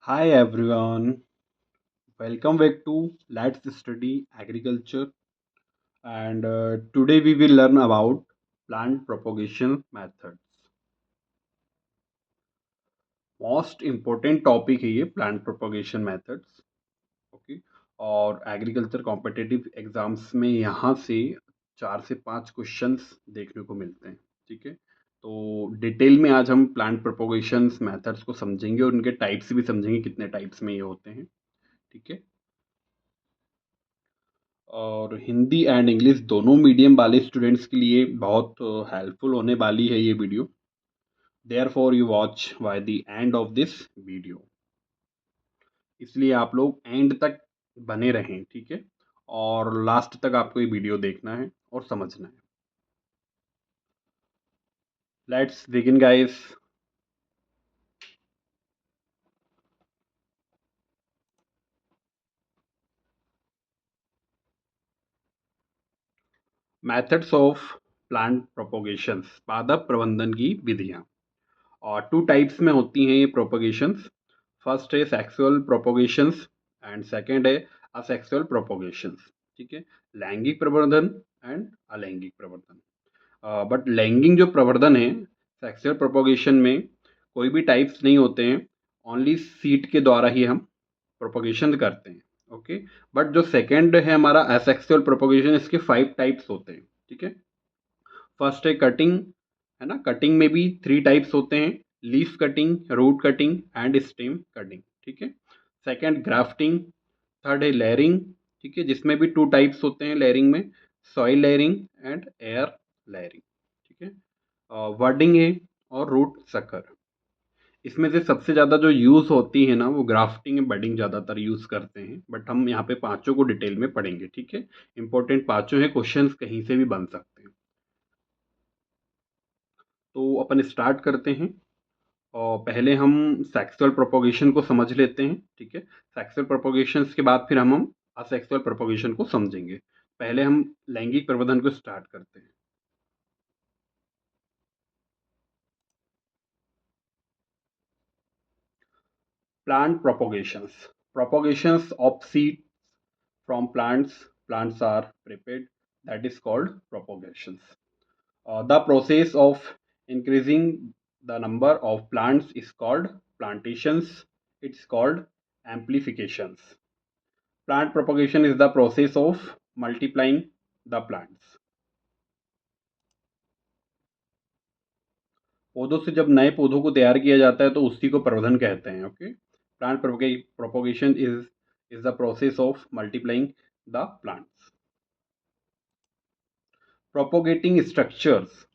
Hi everyone, welcome back to Let's Study Agriculture and today we will learn about plant propagation methods. Most important topic है ये plant propagation methods, okay. और agriculture competitive exams में यहाँ से 4 से 5 questions देखने को मिलते हैं, ठीक है। तो डिटेल में आज हम प्लांट प्रोपोगेशन मेथड्स को समझेंगे और उनके टाइप्स भी समझेंगे, कितने टाइप्स में ये होते हैं, ठीक है। और हिंदी एंड इंग्लिश दोनों मीडियम वाले स्टूडेंट्स के लिए बहुत हेल्पफुल होने वाली है ये video. There for you watch by the end of this video, इसलिए आप लोग एंड तक बने रहें, ठीक है। और लास्ट तक आपको ये वीडियो देखना है और समझना है। Let's begin guys. Methods of plant propagations, पादप प्रबंधन की विधियां। और 2 टाइप्स में होती हैं ये प्रोपोगेशंस। फर्स्ट है सेक्सुअल प्रोपोगेशंस एंड सेकंड है असेक्सुअल प्रोपोगेशंस, ठीक है। लैंगिक प्रवर्धन एंड अलैंगिक प्रवर्धन। बट लैंगिक जो प्रवर्धन है सेक्सुअल प्रोपोगेशन में कोई भी टाइप्स नहीं होते हैं, ओनली सीड के द्वारा ही हम प्रोपोगेशन करते हैं, ओके। बट जो सेकंड है हमारा असेक्सुअल प्रोपोगेशन, इसके 5 टाइप्स होते हैं, ठीक है। फर्स्ट है कटिंग, है ना। कटिंग में भी 3 टाइप्स होते हैं, leaf cutting, root cutting and stem cutting, ठीक है। सेकंड ग्राफ्टिंग, थर्ड है लेयरिंग, ठीक है, जिसमें भी 2 टाइप्स होते हैं लेयरिंग में, soil layering and air layering, ठीक है। वर्डिंग है और रूट सकर। इसमें से सबसे ज़्यादा जो यूज़ होती है ना वो ग्राफ्टिंग एंड बडिंग ज़्यादातर यूज़ करते हैं, बट हम यहाँ पे पांचों को डिटेल में पढ़ेंगे, ठीक है। इंपॉर्टेंट पांचों हैं, क्वेश्चंस कहीं से भी बन सकते हैं। तो अपन स्टार्ट करते हैं और पहले हम सेक्सुअल प्रोपोगेशन को समझ लेते हैं, ठीक है। सेक्सुअल प्रोपोगेशन के बाद फिर हम असेक्सुअल प्रोपोगेशन को समझेंगे। पहले हम लैंगिक प्रवर्धन को स्टार्ट करते हैं। Plant propagations of seed from plants are prepared, that is called propagations. The process of increasing the number of plants is called plantations. It's called amplifications. Plant propagation is the process of multiplying the plants. पौधों से जब नए पौधों को तैयार किया जाता है तो उसी को प्रवर्धन कहते हैं, okay. Plant propagation is the process of multiplying the plants. Propagating structures,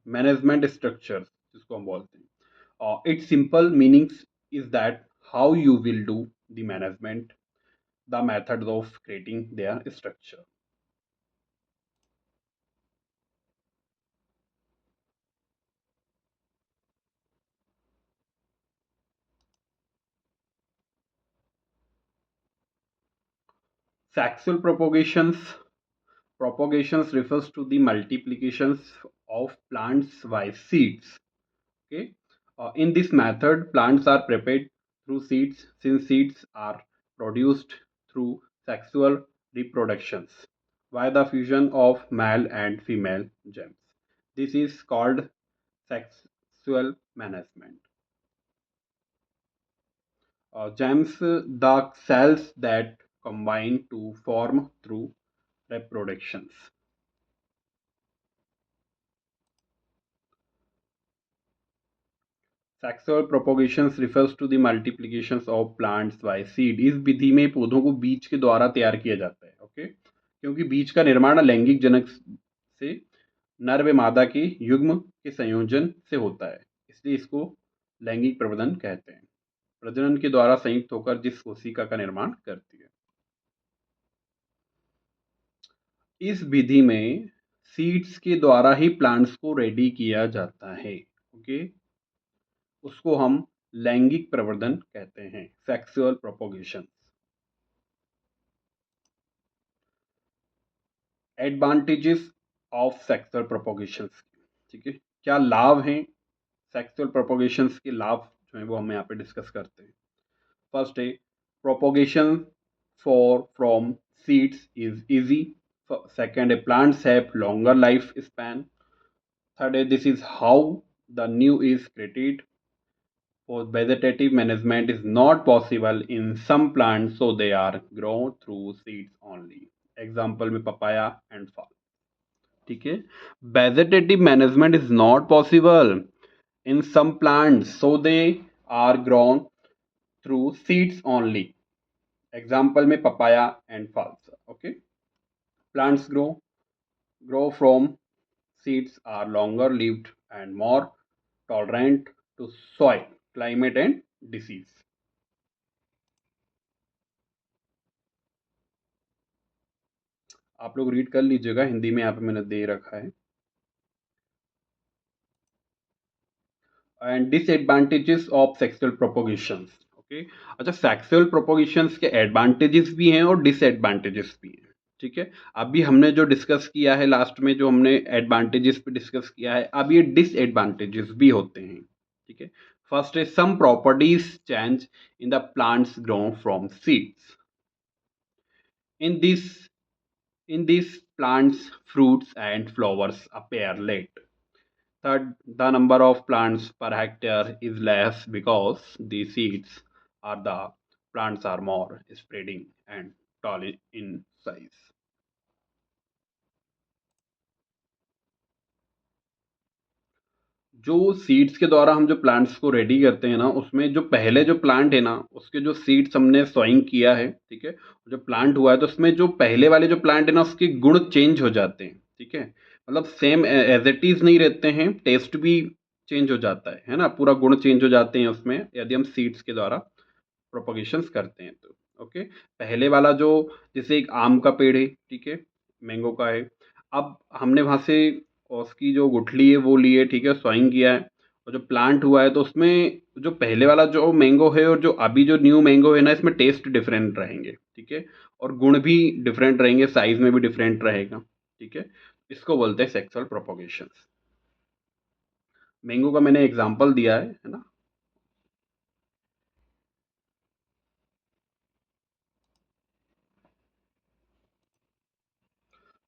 management structures जिसको हम बोलते हैं। It's simple meanings is that how you will do the management, the methods of creating there structure. Sexual propagations refers to the multiplications of plants by seeds. Okay. In this method, plants are prepared through seeds, since seeds are produced through sexual reproductions by the fusion of male and female germs. This is called sexual management. Germs, the cells that combine to form through reproductions. Sexual propagation refers to the multiplications of plants by seed. इस विधि में पौधों को बीज के द्वारा तैयार किया जाता है, ओके। क्योंकि बीज का निर्माण लैंगिक जनक से नर व मादा के युग्म के संयोजन से होता है, इसलिए इसको लैंगिक प्रवर्धन कहते हैं। प्रजनन के द्वारा संयुक्त होकर जिस कोशिका का निर्माण करती है। इस विधि में सीड्स के द्वारा ही प्लांट्स को रेडी किया जाता है, ओके। उसको हम लैंगिक प्रवर्धन कहते हैं, sexual propagation. Advantages of sexual propagation, ठीक है। क्या लाभ हैं सेक्सुअल प्रोपोगेशन के? लाभ जो है वो हम यहाँ पे डिस्कस करते हैं। फर्स्ट है propagation for from seeds is easy. Second है plants have longer life span. Third है this is how the new is created. For vegetative management is not possible in some plants, so they are grown through seeds only. Example में papaya and fall. ठीक है. Vegetative management is not possible in some plants, so they are grown through seeds only. Example में papaya and falls. Okay. Plants grow from seeds are longer lived and more tolerant to soil, climate and disease. आप लोग read कर लीजिएगा, हिंदी में यहाँ पे मैंने दे रखा है. And disadvantages of sexual propagations. Okay. अच्छा, सेक्सुअल प्रोपोगेशंस के एडवांटेजेस भी हैं और डिसएडवांटेजेस भी हैं. ठीक है. अभी हमने जो डिस्कस किया है लास्ट में, जो हमने एडवांटेजेस पे डिस्कस किया है, अब ये डिसएडवांटेजेस भी होते हैं. ठीक है. फर्स्ट है some properties change in the plants grown from seeds. In this in these plants fruits and flowers appear late. Third, the number of plants per hectare is less because the seeds or the plants are more spreading and tall in size. जो seeds के द्वारा हम जो plants को ready करते हैं ना, उसमें जो पहले जो प्लांट है ना, उसके जो सीड्स हमने सोइंग किया है, ठीक है, जो प्लांट हुआ है, तो उसमें जो पहले वाले जो प्लांट है ना, उसके गुण चेंज हो जाते हैं. ठीक है. मतलब सेम एज इट इज नहीं रहते हैं, टेस्ट भी चेंज हो जाता है ना, पूरा गुण चेंज हो जाते हैं उसमें, यदि हम सीड्स के द्वारा प्रोपोगेशंस करते हैं तो. ओके. पहले वाला जो, जैसे एक आम का पेड़ है, ठीक है, मैंगो का है, अब हमने वहाँ से उसकी जो गुठली है वो ली है, ठीक है, सॉइंग किया है, और जो प्लांट हुआ है, तो उसमें जो पहले वाला जो मैंगो है और जो अभी जो न्यू मैंगो है ना, इसमें टेस्ट डिफरेंट रहेंगे. ठीक है. और गुण भी डिफरेंट रहेंगे, साइज में भी डिफरेंट रहेगा. ठीक है. इसको बोलते हैं सेक्सुअल प्रोपोगेशन. मैंगो का मैंने एग्जाम्पल दिया है ना.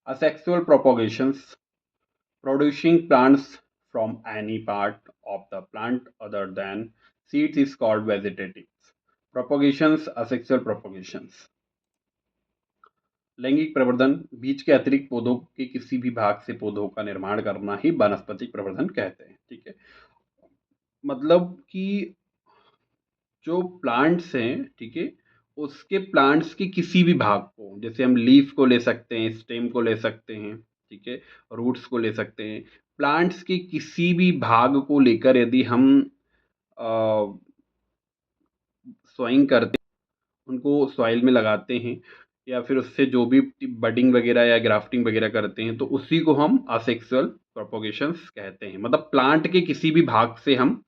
Asexual propagations, producing plants from any part of the plant other than seeds is called vegetative. Propagations, asexual propagations. लैंगिक प्रवर्धन, बीज के अतिरिक्त पौधों के किसी भी भाग से पौधों का निर्माण करना ही वानस्पतिक प्रवर्धन कहते हैं. ठीक है. मतलब कि जो प्लांट्स हैं, ठीक है, उसके प्लांट्स के किसी भी भाग को, जैसे हम लीफ को ले सकते हैं, स्टेम को ले सकते हैं, ठीक है, रूट्स को ले सकते हैं, प्लांट्स के किसी भी भाग को लेकर यदि हम सोइंग करते, उनको सॉइल में लगाते हैं, या फिर उससे जो भी बडिंग वगैरह या ग्राफ्टिंग वगैरह करते हैं, तो उसी को हम असेक्सुअल प्रोपोगेशंस कहते हैं. मतलब प्लांट के किसी भी भाग से हम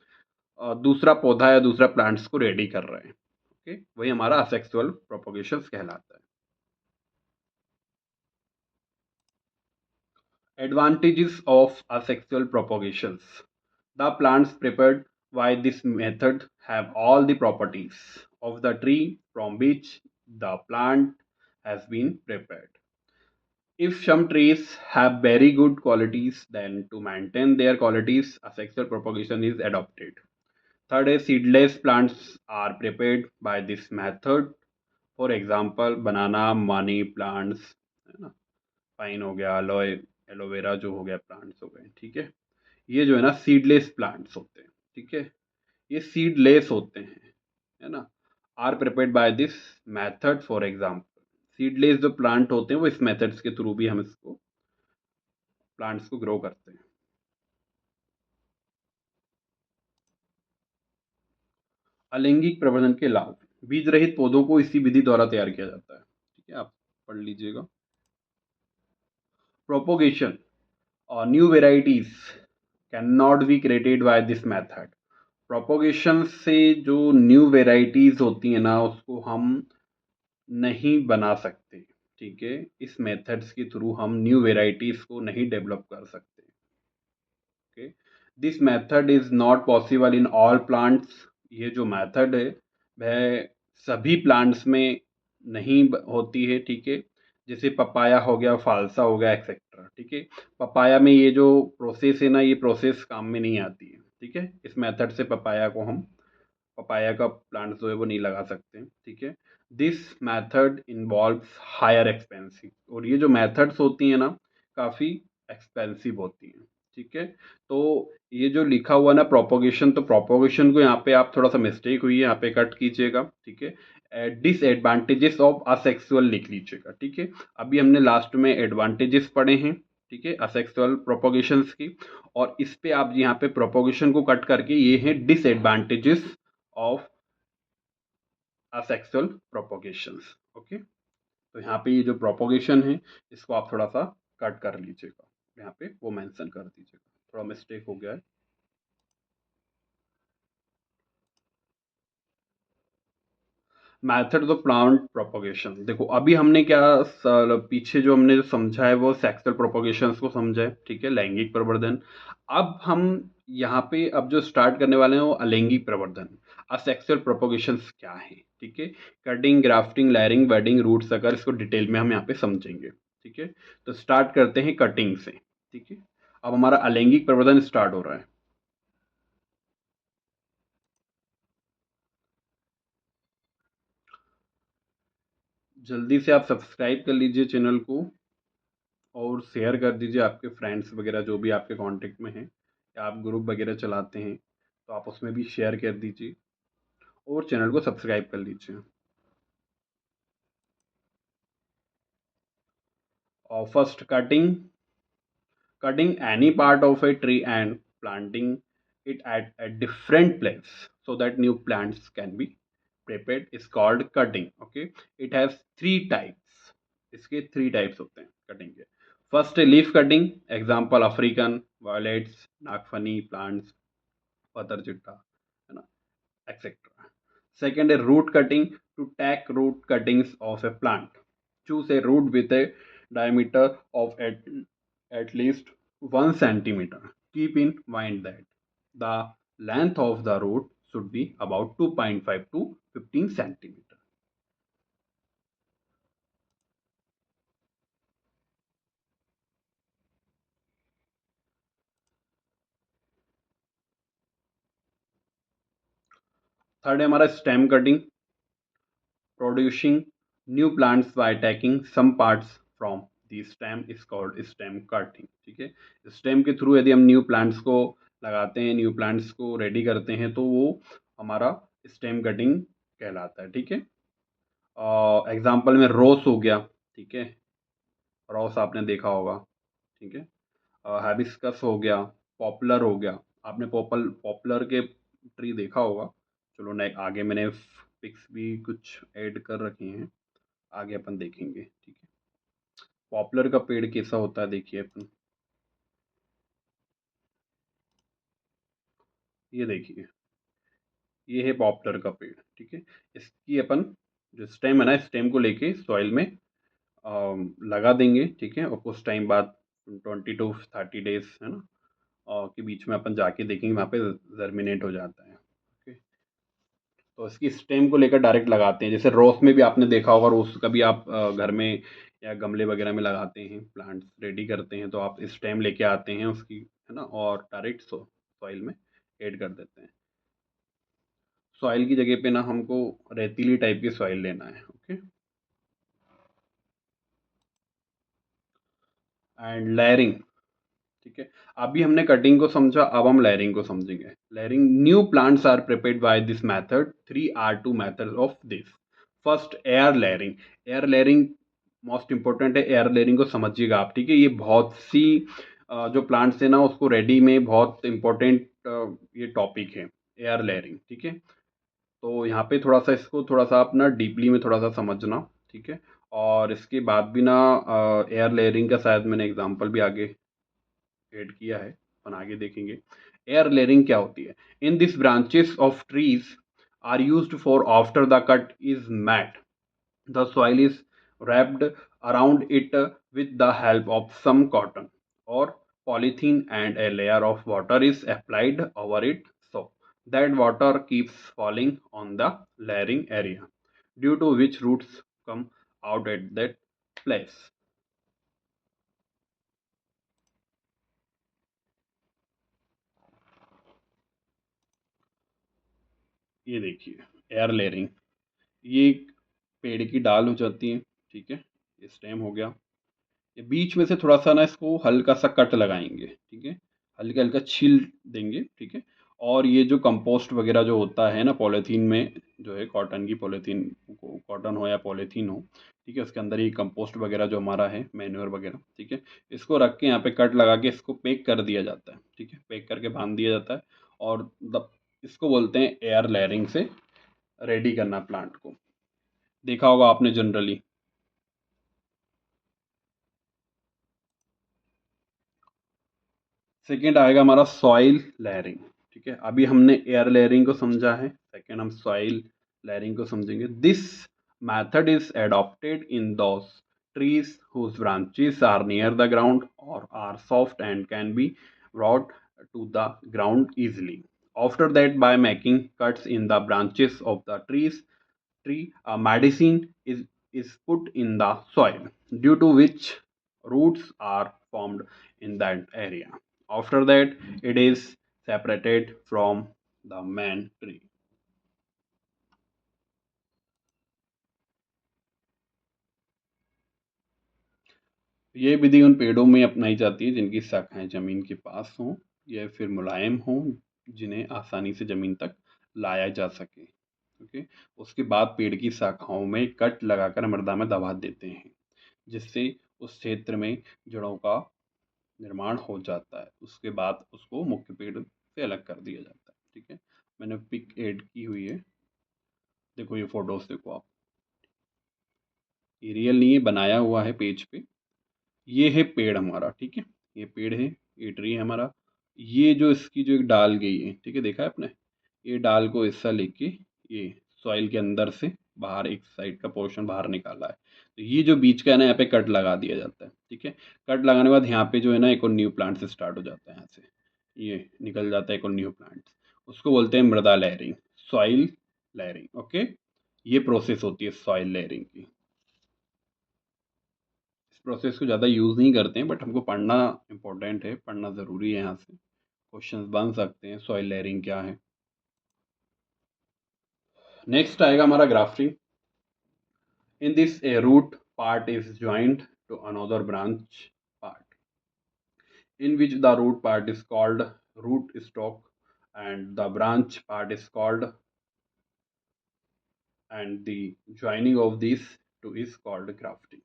दूसरा पौधा या दूसरा प्लांट्स को रेडी कर रहे हैं. ओके. वही हमारा असेक्सुअल प्रोपोगेशंस कहलाता है. Advantages of asexual propagations. The plants prepared by this method have all the properties of the tree from which the plant has been prepared. If some trees have very good qualities, then to maintain their qualities, asexual propagation is adopted. Third is seedless plants are prepared by this method. For example, banana, money plants, है ना, pine हो गया, aloe vera जो हो गया, plants हो गए. ठीक है. ये जो है ना सीडलेस प्लांट्स होते हैं. ठीक है. ये सीडलेस होते हैं, है ना. Are prepared by this method. For example, seedless जो प्लांट होते हैं वो इस मेथड्स के थ्रू भी हम इसको प्लांट्स को ग्रो करते हैं. अलैंगिक प्रवर्धन के लाभ. बीज रहित पौधों को इसी विधि द्वारा तैयार किया जाता है. ठीक है, आप पढ़ लीजिएगा. Propagation, new varieties can not be created by this method. Propagation से जो न्यू वेराइटीज होती है ना, उसको हम नहीं बना सकते. ठीक है. इस मेथड्स के थ्रू हम न्यू वेराइटीज को नहीं डेवलप कर सकते. Okay. This method is not possible in all plants. ये जो मेथड है वह सभी प्लांट्स में नहीं होती है, ठीक है। जैसे पपाया हो गया, फालसा हो गया, एक्सेट्रा, ठीक है। पपाया में ये जो प्रोसेस है ना, ये प्रोसेस काम में नहीं आती है, ठीक है। इस मेथड से पपाया का प्लांट जो है वो नहीं लगा सकते, ठीक है। This method involves higher expensive, और ये जो मेथड्स होती हैं ना, काफ़ी एक्सपेंसिव होती हैं, ठीक है। तो ये जो लिखा हुआ ना प्रोपोगेशन, तो प्रोपोगेशन को यहाँ पे आप थोड़ा सा मिस्टेक हुई है, यहाँ पे कट कीजिएगा, ठीक है। डिसएडवांटेजेस ऑफ असेक्सुअल लिख लीजिएगा, ठीक है। अभी हमने लास्ट में एडवांटेजेस पढ़े हैं, ठीक है, असेक्सुअल प्रोपोगेशंस की, और इस पे आप यहाँ पे प्रोपोगेशन को कट करके ये है डिसएडवांटेजेस ऑफ असेक्सुअल प्रोपोगेशंस, ओके। तो यहाँ पे ये जो प्रोपोगेशन है, इसको आप थोड़ा सा कट कर लीजिएगा, यहाँ पे वो मेंशन कर दीजिएगा, थोड़ा मिस्टेक हो गया है। मेथड ऑफ प्लांट प्रोपोगेशन, देखो अभी हमने क्या पीछे जो हमने समझा है वो सेक्सुअल प्रोपोगेशन को समझा है, ठीक है, लैंगिक प्रवर्धन। अब हम यहाँ पे अब जो स्टार्ट करने वाले हैं वो अलैंगिक प्रवर्धन, असेक्सुअल प्रोपोगेशन क्या है, ठीक है। Cutting, grafting, layering, wedding, root sucker, इसको डिटेल में हम यहाँ पे समझेंगे, ठीक है। तो स्टार्ट करते हैं कटिंग से, ठीक है। अब हमारा अलैंगिक प्रवर्धन स्टार्ट हो रहा है। जल्दी से आप सब्सक्राइब कर लीजिए चैनल को, और शेयर कर दीजिए आपके फ्रेंड्स वगैरह जो भी आपके कांटेक्ट में हैं, या आप ग्रुप वगैरह चलाते हैं तो आप उसमें भी शेयर कर दीजिए, और चैनल को सब्सक्राइब कर लीजिए। और first, cutting any part of a tree and planting it at a different place so that new plants can be prepared is called cutting, okay। It has three types, इसके three types होते हैं cutting के। First है leaf cutting, example African violets, नागफनी plants, पतर चिट्टा, है ना, etcetera. Second, a root cutting, to take root cuttings of a plant. Choose a root with a diameter of at least 1 centimeter. Keep in mind that the length of the root should be about 2.5 to 15 centimeter. Third है हमारा stem cutting, producing new plants by taking some parts from the stem is called stem cutting, ठीक है। Stem के through यदि हम new plants को लगाते हैं, न्यू प्लांट्स को रेडी करते हैं, तो वो हमारा स्टेम कटिंग कहलाता है, ठीक है। एग्जाम्पल में रोस हो गया, ठीक है, रोस आपने देखा होगा, ठीक है। हैबिस्कस हो गया, पॉपुलर हो गया, आपने पॉपुलर के ट्री देखा होगा। चलो नहीं, आगे मैंने पिक्स भी कुछ ऐड कर रखे हैं, आगे अपन देखेंगे, ठीक है। पॉपुलर का पेड़ कैसा होता है देखिए अपन, ये देखिए, ये है पॉपुलर का पेड़, ठीक है। इसकी अपन जो स्टेम है ना, स्टेम को लेके सॉइल में लगा देंगे, ठीक है, और कुछ टाइम बाद 20 to 30 डेज, है ना, के बीच में अपन जाके देखेंगे, वहाँ पे जर्मिनेट हो जाता है, ओके। तो इसकी स्टेम को लेकर डायरेक्ट लगाते हैं, जैसे रोज में भी आपने देखा होगा, रोज का भी आप घर में या गमले वगैरह में लगाते हैं, प्लांट्स रेडी करते हैं, तो आप स्टेम लेके आते हैं उसकी, है ना, और डायरेक्ट सॉइल में ऐड कर देते हैं। सॉइल की जगह पे ना हमको रेतीली टाइप की सॉइल लेना है, ओके। एंड लेयरिंग, ठीक है। अभी हमने कटिंग को समझा, अब हम लेयरिंग को समझेंगे। Layering, new plants are prepared by this method, three are two method of this. First, air layering. Air layering most important है, एयर लेयरिंग को समझिएगा आप, ठीक है। ये बहुत सी जो प्लांट्स है ना, उसको रेडी में बहुत इंपॉर्टेंट ये टॉपिक है, एयर लेयरिंग, ठीक है। तो यहाँ पे थोड़ा सा इसको थोड़ा सा अपना डीपली में थोड़ा सा समझना, ठीक है। और इसके बाद भी ना एयर लेयरिंग का शायद मैंने एग्जांपल भी आगे ऐड किया है, अपन आगे देखेंगे। एयर लेयरिंग क्या होती है? In this branches of trees are used for after the cut is made, the soil is wrapped around it with the help of some cotton or polythene, and a layer of water is applied over it so that water keeps falling on the layering area. Due to which roots come out at that place. ये देखिए air layering, ये एक पेड़ की डाल हो जाती है, ठीक है, ये स्टेम हो गया। ये बीच में से थोड़ा सा ना इसको हल्का सा कट लगाएंगे, ठीक है, हल्का हल्का छील देंगे, ठीक है। और ये जो कंपोस्ट वगैरह जो होता है ना पॉलीथीन में, जो है कॉटन की पॉलीथीन, कॉटन हो या पॉलीथीन हो, ठीक है, उसके अंदर ये कंपोस्ट वगैरह जो हमारा है मैन्योर वगैरह, ठीक है, इसको रख के यहाँ पे कट लगा के इसको पैक कर दिया जाता है, ठीक है, पैक करके बांध दिया जाता है। और इसको बोलते हैं एयर लेयरिंग से रेडी करना प्लांट को, देखा होगा आपने जनरली। सेकेंड आएगा हमारा सॉइल लेयरिंग, ठीक है, अभी हमने एयर लेयरिंग को समझा है, सेकेंड हम सॉइल लेयरिंग को समझेंगे। This method is adopted in those trees whose branches are near the ground or are soft and can be brought to the ground easily. After that, by making cuts in the branches of the tree, a medicine is put in the soil, due to which roots are formed in that area. After that, it is separated from the main tree. ये विधि उन पेड़ों में अपनाई जाती है जिनकी शाखाएं जमीन के पास हों या फिर मुलायम हों, जिन्हें आसानी से जमीन तक लाया जा सके। ओके, उसके बाद पेड़ की शाखाओं में कट लगाकर मृदा में दबा देते हैं, जिससे उस क्षेत्र में जड़ों का निर्माण हो जाता है। उसके बाद उसको मुख्य पेड़ से अलग कर दिया जाता है, ठीक है। मैंने पिक ऐड की हुई है, देखो ये फोटोज देखो आप, ये रियल नहीं है, बनाया हुआ है पेज पे। ये है पेड़ हमारा, ठीक है, ये पेड़ है, ये ट्री है हमारा। ये जो इसकी जो एक डाल गई है, ठीक है, देखा है आपने, ये डाल को हिस्सा लेके ये सॉइल के अंदर से बाहर एक साइड का पोर्शन बाहर निकाला है। तो ये जो बीच का है ना, यहाँ पे कट लगा दिया जाता है, ठीक है। कट लगाने के बाद यहाँ पे जो है ना एक और न्यू प्लांट से स्टार्ट हो जाता है, यहाँ से ये निकल जाता है एक और न्यू प्लांट। उसको बोलते हैं मृदा लेयरिंग, सॉइल लेयरिंग। ओके, ये प्रोसेस होती है सॉइल लेयरिंग की। इस प्रोसेस को ज़्यादा यूज़ नहीं करते हैं, बट हमको पढ़ना इंपॉर्टेंट है, पढ़ना ज़रूरी है, यहाँ से क्वेश्चंस बन सकते हैं सॉइल लेयरिंग क्या है। नेक्स्ट आएगा हमारा grafting. In this a root part is joint to another branch part, in which the root part is called root stock and the branch part is called, and the joining of these two is called grafting.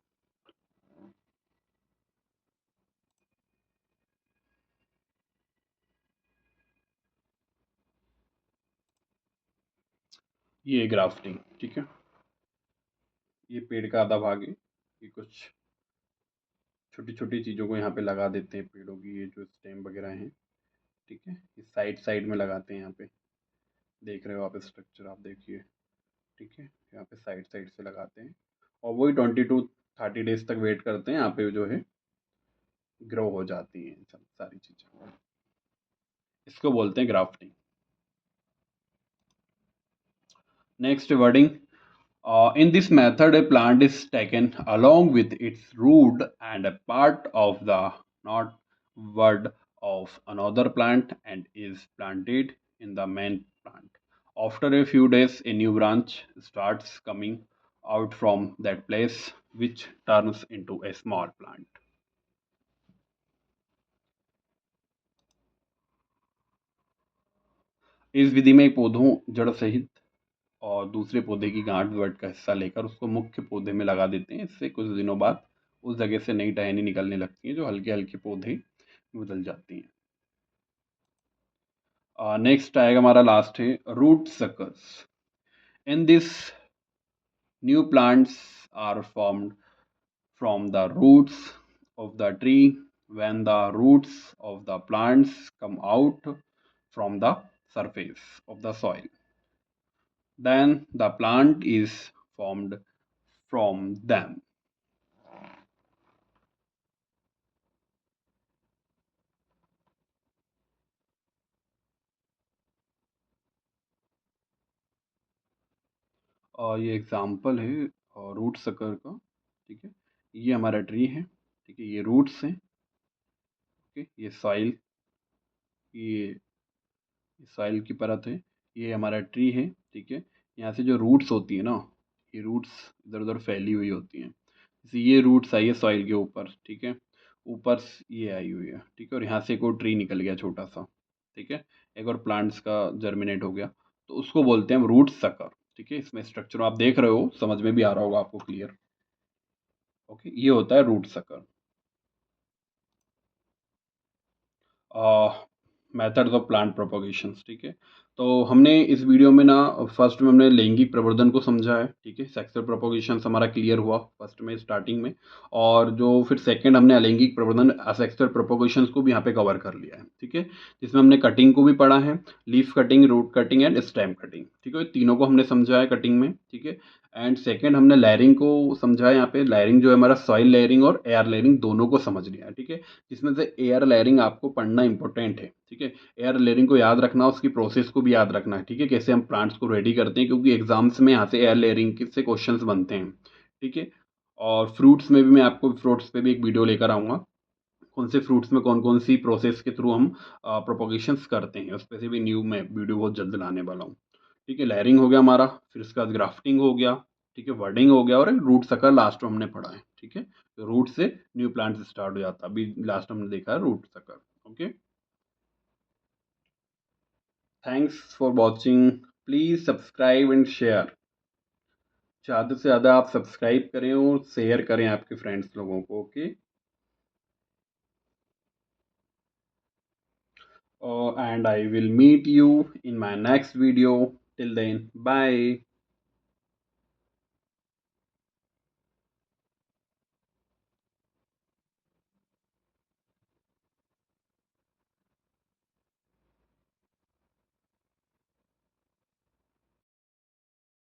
ये grafting, ठीक है, ये पेड़ का आधा भाग है, ये कुछ छोटी छोटी चीज़ों को यहाँ पे लगा देते हैं पेड़ों की, ये जो स्टेम वगैरह हैं, ठीक है, ये साइड साइड में लगाते हैं, यहाँ पे देख रहे हो आप स्ट्रक्चर, आप देखिए, ठीक है, यहाँ पे साइड साइड से लगाते हैं और वही 20 to 30 डेज तक वेट करते हैं, यहाँ पे जो है ग्रो हो जाती हैं सब सारी चीज़ें, इसको बोलते हैं grafting. Next wording, in this method a plant is taken along with its root and a part of the not bud of another plant and is planted in the main plant. After a few days a new branch starts coming out from that place, which turns into a small plant. इस विधि में पौधों जड़ सहित और दूसरे पौधे की गांठ वर्ट का हिस्सा लेकर उसको मुख्य पौधे में लगा देते हैं। इससे कुछ दिनों बाद उस जगह से नई टहनी निकलने लगती हैं जो हल्के हल्के पौधे बदल जाती हैं। नेक्स्ट आएगा हमारा लास्ट है root suckers. In this new plants are formed from the roots of the tree. When the roots of the plants come out from the surface of the soil, then the plant is formed from them. ये example है root sucker का। ठीक है, ये हमारा tree है। ठीक है, ये रूट्स हैं। ओके, ये सॉइल, ये सॉइल की परत है। ये हमारा ट्री है। ठीक है, यहाँ से जो रूट्स होती है ना, ये रूट्स इधर उधर फैली हुई होती हैं। जैसे ये रूट्स आई है सॉइल के ऊपर। ठीक है, ऊपर ये आई हुई है। ठीक है, और यहाँ से एक और ट्री निकल गया छोटा सा। ठीक है, एक और प्लांट्स का जर्मिनेट हो गया, तो उसको बोलते हैं हम रूट सकर। ठीक है, इसमें स्ट्रक्चर आप देख रहे हो, समझ में भी आ रहा होगा आपको क्लियर। ओके, ये होता है root sucker. Methods of plant propagations. ठीक है, तो हमने इस वीडियो में ना फर्स्ट में हमने लैंगिक प्रवर्धन को समझा है। ठीक है, सेक्सुअल प्रोपोगेशंस हमारा क्लियर हुआ फर्स्ट में स्टार्टिंग में। और जो फिर सेकंड हमने अलैंगिक प्रवर्धन असेक्सुअल प्रोपोगेशंस को भी यहाँ पे कवर कर लिया है। ठीक है, जिसमें हमने कटिंग को भी पढ़ा है, leaf cutting, root cutting and stem cutting. ठीक है, तीनों को हमने समझा है कटिंग में। ठीक है, एंड सेकंड हमने लेयरिंग को समझा है। यहाँ पे लेयरिंग जो है हमारा सॉइल लेयरिंग और एयर लेयरिंग दोनों को समझ लिया है। ठीक है, जिसमें से एयर लेयरिंग आपको पढ़ना इंपॉर्टेंट है। ठीक है, एयर लेयरिंग को याद रखना, उसकी प्रोसेस को भी याद रखना है। ठीक है, कैसे हम प्लांट्स को रेडी करते हैं, क्योंकि एग्जाम्स में यहाँ से एयर लेयरिंग से क्वेश्चंस बनते हैं। ठीक है, और फ्रूट्स में भी मैं आपको फ्रूट्स पे भी एक वीडियो लेकर आऊँगा, कौन से फ्रूट्स में कौन कौन सी प्रोसेस के थ्रू हम प्रोपोगेशंस करते हैं, उस पर से भी न्यू मैं वीडियो बहुत जल्द लाने वाला हूँ। ठीक है, लेयरिंग हो गया हमारा, फिर उसके बाद ग्राफ्टिंग हो गया। ठीक है, वर्डिंग हो गया, और रूट सकर लास्ट में हमने पढ़ा है। ठीक है, तो रूट से न्यू प्लांट स्टार्ट हो जाता है। अभी लास्ट हमने देखा है root sucker. Okay, thanks for watching. Please subscribe and share. ज़्यादा से ज़्यादा आप सब्सक्राइब करें और शेयर करें आपके फ्रेंड्स लोगों को। Okay, and I will meet you in my next video. Till then, bye.